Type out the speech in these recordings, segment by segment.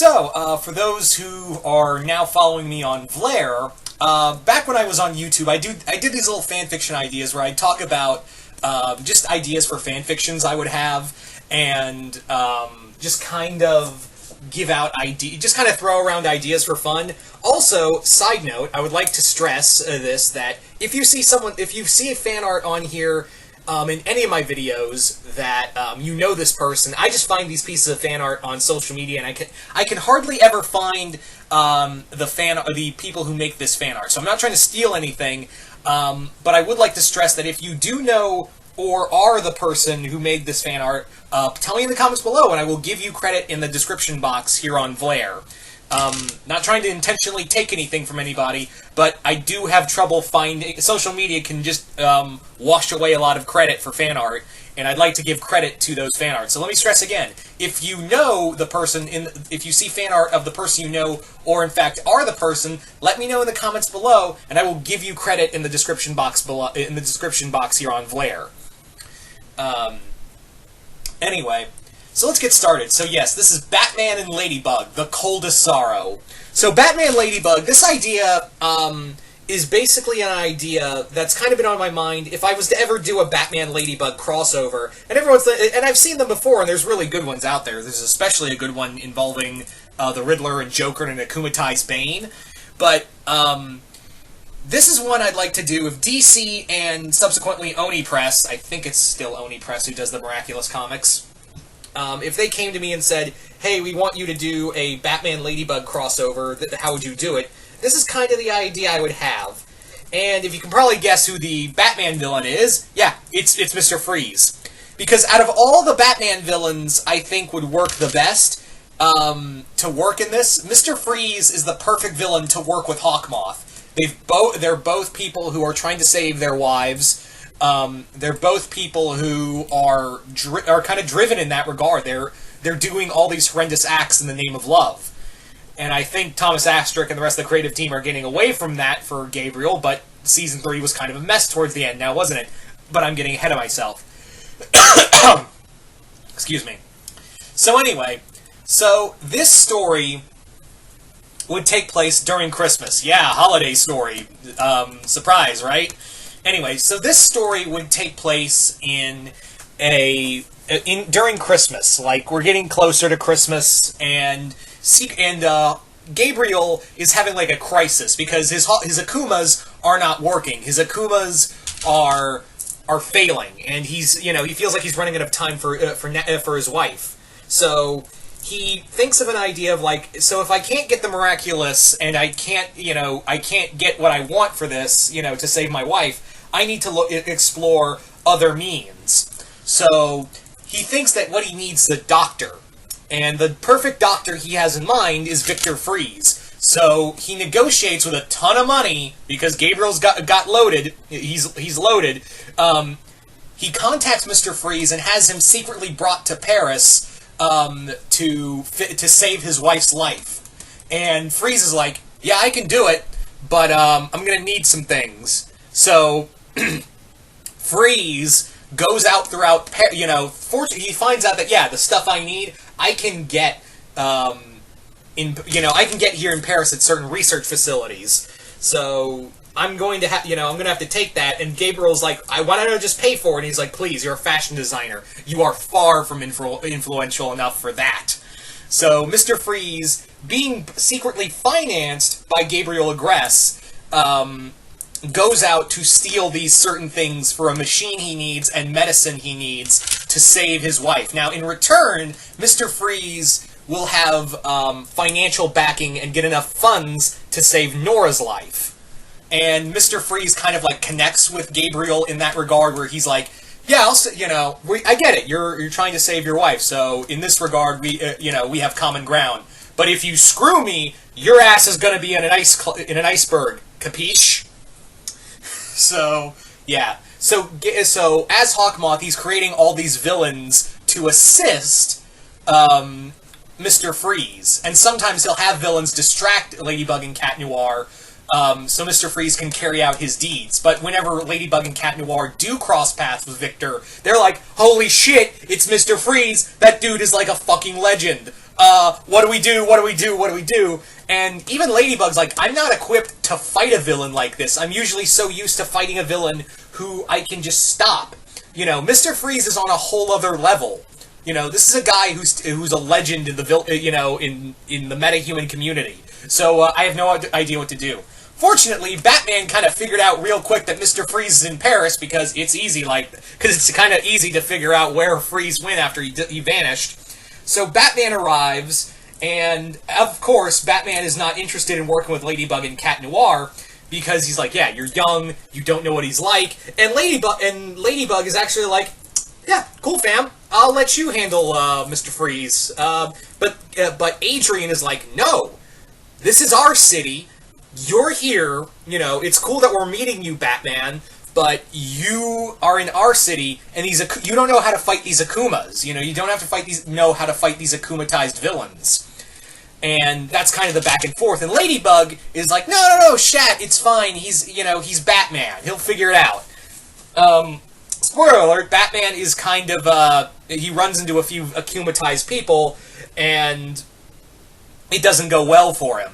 For those who are now following me on Vlare, back when I was on YouTube, I did these little fanfiction ideas where I'd talk about just ideas for fanfictions I would have, and just kind of give out just kind of throw around ideas for fun. Also, side note, I would like to stress that if you see a fan art on here, in any of my videos that you know this person, I just find these pieces of fan art on social media, and I can hardly ever find the people who make this fan art. So I'm not trying to steal anything, but I would like to stress that if you do know or are the person who made this fan art, tell me in the comments below, and I will give you credit in the description box here on Vlare. Not trying to intentionally take anything from anybody, but I do have trouble finding... Social media can just wash away a lot of credit for fan art, and I'd like to give credit to those fan art. So let me stress again, if you know the person, if you see fan art of the person you know, or in fact are the person, let me know in the comments below, and I will give you credit in the description box below, in the description box here on Vlare. Anyway... So let's get started. So yes, this is Batman and Ladybug, the Coldest Sorrow. So Batman Ladybug, this idea is basically an idea that's kind of been on my mind. If I was to ever do a Batman Ladybug crossover, and I've seen them before, and there's really good ones out there. There's especially a good one involving the Riddler and Joker and Akumatai's Bane. But this is one I'd like to do if DC and subsequently Oni Press, I think it's still Oni Press who does the Miraculous comics, if they came to me and said, hey, we want you to do a Batman Ladybug crossover, how would you do it? This is kind of the idea I would have. And if you can probably guess who the Batman villain is, yeah, it's Mr. Freeze. Because out of all the Batman villains I think would work the best to work in this, Mr. Freeze is the perfect villain to work with Hawkmoth. They're both people who are trying to save their wives. They're both people who are kind of driven in that regard. They're doing all these horrendous acts in the name of love. And I think Thomas Astruc and the rest of the creative team are getting away from that for Gabriel, but Season 3 was kind of a mess towards the end now, wasn't it? But I'm getting ahead of myself. Excuse me. So anyway, this story would take place during Christmas. Yeah, holiday story. Surprise, right? Anyway, so this story would take place during Christmas. Like, we're getting closer to Christmas, and Gabriel is having like a crisis because his Akumas are not working. His Akumas are failing, and he feels like he's running out of time for his wife. So he thinks of an idea of like, so if I can't get the miraculous and I can't get what I want for this, to save my wife, I need to explore other means. So he thinks that what he needs is a doctor. And the perfect doctor he has in mind is Victor Freeze. So he negotiates with a ton of money, because Gabriel's got loaded. He's loaded. He contacts Mr. Freeze and has him secretly brought to Paris to save his wife's life. And Freeze is like, yeah, I can do it, but I'm going to need some things. So Freeze goes out throughout, he finds out that, yeah, the stuff I need, I can get, I can get here in Paris at certain research facilities. So I'm going to have, I'm going to have to take that, and Gabriel's like, why don't I just pay for it? And he's like, please, you're a fashion designer. You are far from influential enough for that. So Mr. Freeze, being secretly financed by Gabriel Agreste, goes out to steal these certain things for a machine he needs and medicine he needs to save his wife. Now, in return, Mr. Freeze will have financial backing and get enough funds to save Nora's life. And Mr. Freeze kind of like connects with Gabriel in that regard, where he's like, yeah, I get it. You're trying to save your wife, so in this regard, we have common ground. But if you screw me, your ass is going to be in an iceberg. Capiche? So, yeah. So as Hawkmoth, he's creating all these villains to assist Mr. Freeze. And sometimes he'll have villains distract Ladybug and Cat Noir, so Mr. Freeze can carry out his deeds. But whenever Ladybug and Cat Noir do cross paths with Victor, they're like, holy shit, it's Mr. Freeze! That dude is like a fucking legend! what do we do? What do we do? What do we do? And even Ladybug's like, I'm not equipped to fight a villain like this. I'm usually so used to fighting a villain who I can just stop. You know, Mr. Freeze is on a whole other level. You know, this is a guy who's a legend in the in the metahuman community. So I have no idea what to do. Fortunately, Batman kind of figured out real quick that Mr. Freeze is in Paris because it's easy, because it's kind of easy to figure out where Freeze went after he vanished. So Batman arrives, and of course, Batman is not interested in working with Ladybug and Cat Noir because he's like, yeah, you're young, you don't know what he's like, and Ladybug is actually like, yeah, cool, fam. I'll let you handle Mr. Freeze. But Adrian is like, no, this is our city. You're here. You know, it's cool that we're meeting you, Batman. But you are in our city, and you don't know how to fight these Akumas. You know, you don't have to know how to fight these Akumatized villains. And that's kind of the back and forth. And Ladybug is like, no, Shat, it's fine. He's Batman. He'll figure it out. Spoiler alert, Batman is kind of, he runs into a few Akumatized people, and it doesn't go well for him.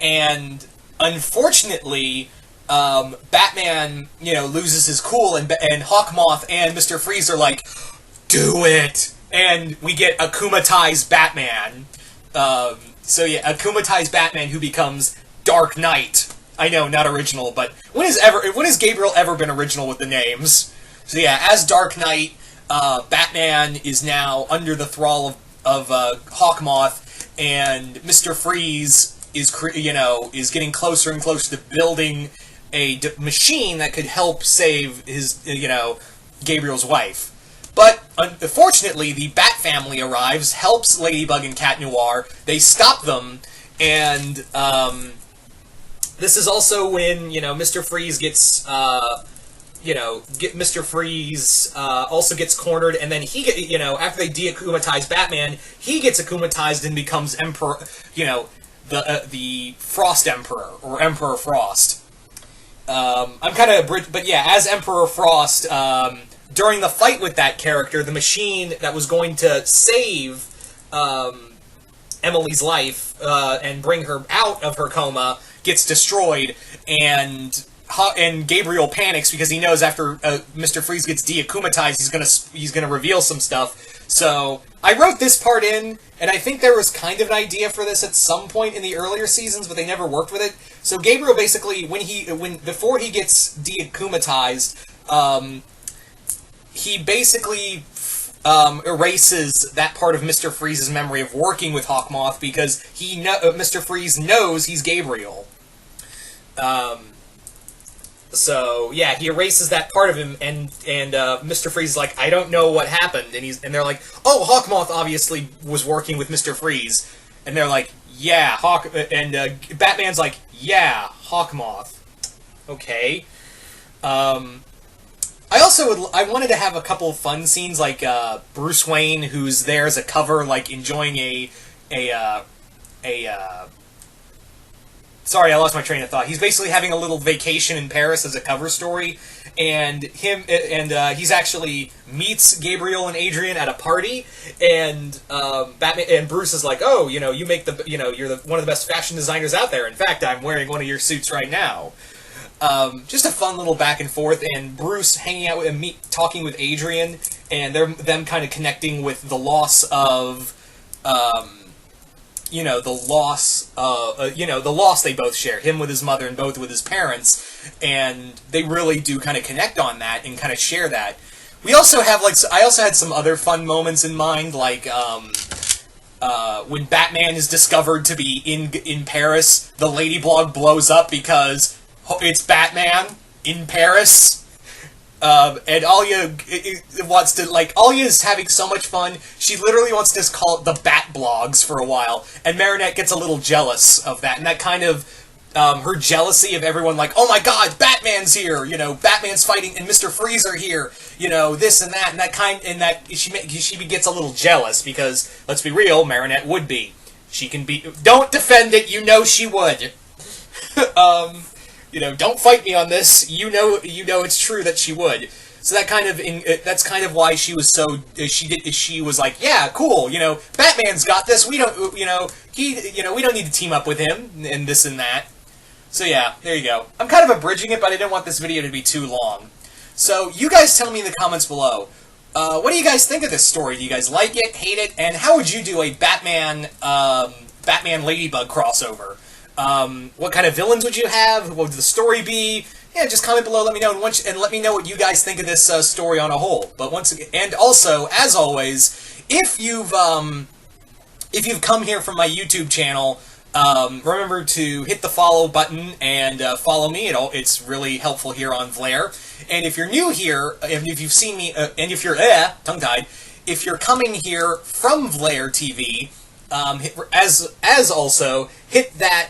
And unfortunately, Batman, loses his cool, and Hawkmoth and Mr. Freeze are like, do it! And we get Akumatized Batman. Akumatized Batman who becomes Dark Knight. I know, not original, but when has Gabriel ever been original with the names? So yeah, as Dark Knight, Batman is now under the thrall of Hawkmoth, and Mr. Freeze is getting closer and closer to building a machine that could help save his, Gabriel's wife. But, unfortunately, the Bat family arrives, helps Ladybug and Cat Noir, they stop them, and, this is also when, Mr. Freeze gets, Mr. Freeze, also gets cornered, and then after they de-akumatize Batman, he gets akumatized and becomes Emperor, the Frost Emperor, or Emperor Frost. I'm kind of, but yeah, as Emperor Frost, during the fight with that character, the machine that was going to save Emily's life and bring her out of her coma gets destroyed, and Gabriel panics because he knows after Mr. Freeze gets de-akumatized, he's gonna reveal some stuff. So I wrote this part in, and I think there was kind of an idea for this at some point in the earlier seasons, but they never worked with it. So Gabriel basically, before he gets de-akumatized, he basically erases that part of Mr. Freeze's memory of working with Hawkmoth because Mr. Freeze knows he's Gabriel. So yeah, he erases that part of him, and Mr. Freeze is like, I don't know what happened, and they're like, oh, Hawkmoth obviously was working with Mr. Freeze, and they're like, yeah, Batman's like, yeah, Hawkmoth. Okay. I wanted to have a couple of fun scenes, like Bruce Wayne, who's there as a cover, like enjoying Sorry, I lost my train of thought. He's basically having a little vacation in Paris as a cover story, and he's actually meets Gabriel and Adrian at a party, and Batman and Bruce is like, oh, you make you're one of the best fashion designers out there. In fact, I'm wearing one of your suits right now. Just a fun little back and forth, and Bruce hanging out and talking with Adrian, and them kind of connecting with the loss of, the loss they both share, him with his mother and both with his parents, and they really do kind of connect on that and kind of share that. We also have, I also had some other fun moments in mind, like, when Batman is discovered to be in Paris, the Ladybug blows up because it's Batman in Paris. And Alia wants to, Alia is having so much fun, she literally wants to just call it the Bat Blogs for a while, and Marinette gets a little jealous of that, and that kind of, her jealousy of everyone, like, oh my god, Batman's here, Batman's fighting, and Mr. Freeze are here, this and that, and that she gets a little jealous, because, let's be real, Marinette would be. She can be, don't defend it, she would. Don't fight me on this. You know it's true that she would. So that that's kind of why she was so she was like, yeah, cool, Batman's got this. We don't we don't need to team up with him and this and that. So yeah, there you go. I'm kind of abridging it, but I didn't want this video to be too long. So you guys tell me in the comments below. What do you guys think of this story? Do you guys like it, hate it, and how would you do a Batman Ladybug crossover? What kind of villains would you have? What would the story be? Yeah, just comment below, let me know, and let me know what you guys think of this story on a whole. But once again, and also, as always, if you've come here from my YouTube channel, remember to hit the follow button and follow me. It's really helpful here on Vlaire. And if you're new here, and if you've seen me, and if you're tongue-tied, if you're coming here from Vlaire TV, as also hit that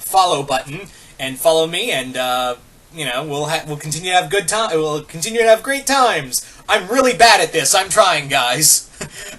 follow button and follow me, and we'll continue to have good time. We'll continue to have great times. I'm really bad at this. I'm trying, guys.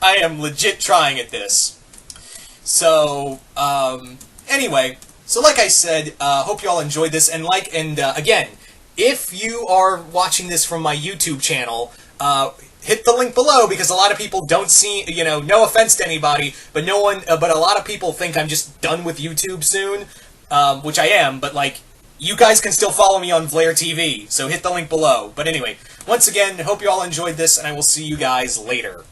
I am legit trying at this. So anyway, so like I said, hope you all enjoyed this, and again, if you are watching this from my YouTube channel, hit the link below, because a lot of people don't see, no offense to anybody, but but a lot of people think I'm just done with YouTube soon, which I am, but you guys can still follow me on Vlaire TV, so hit the link below. But anyway, once again, hope you all enjoyed this, and I will see you guys later.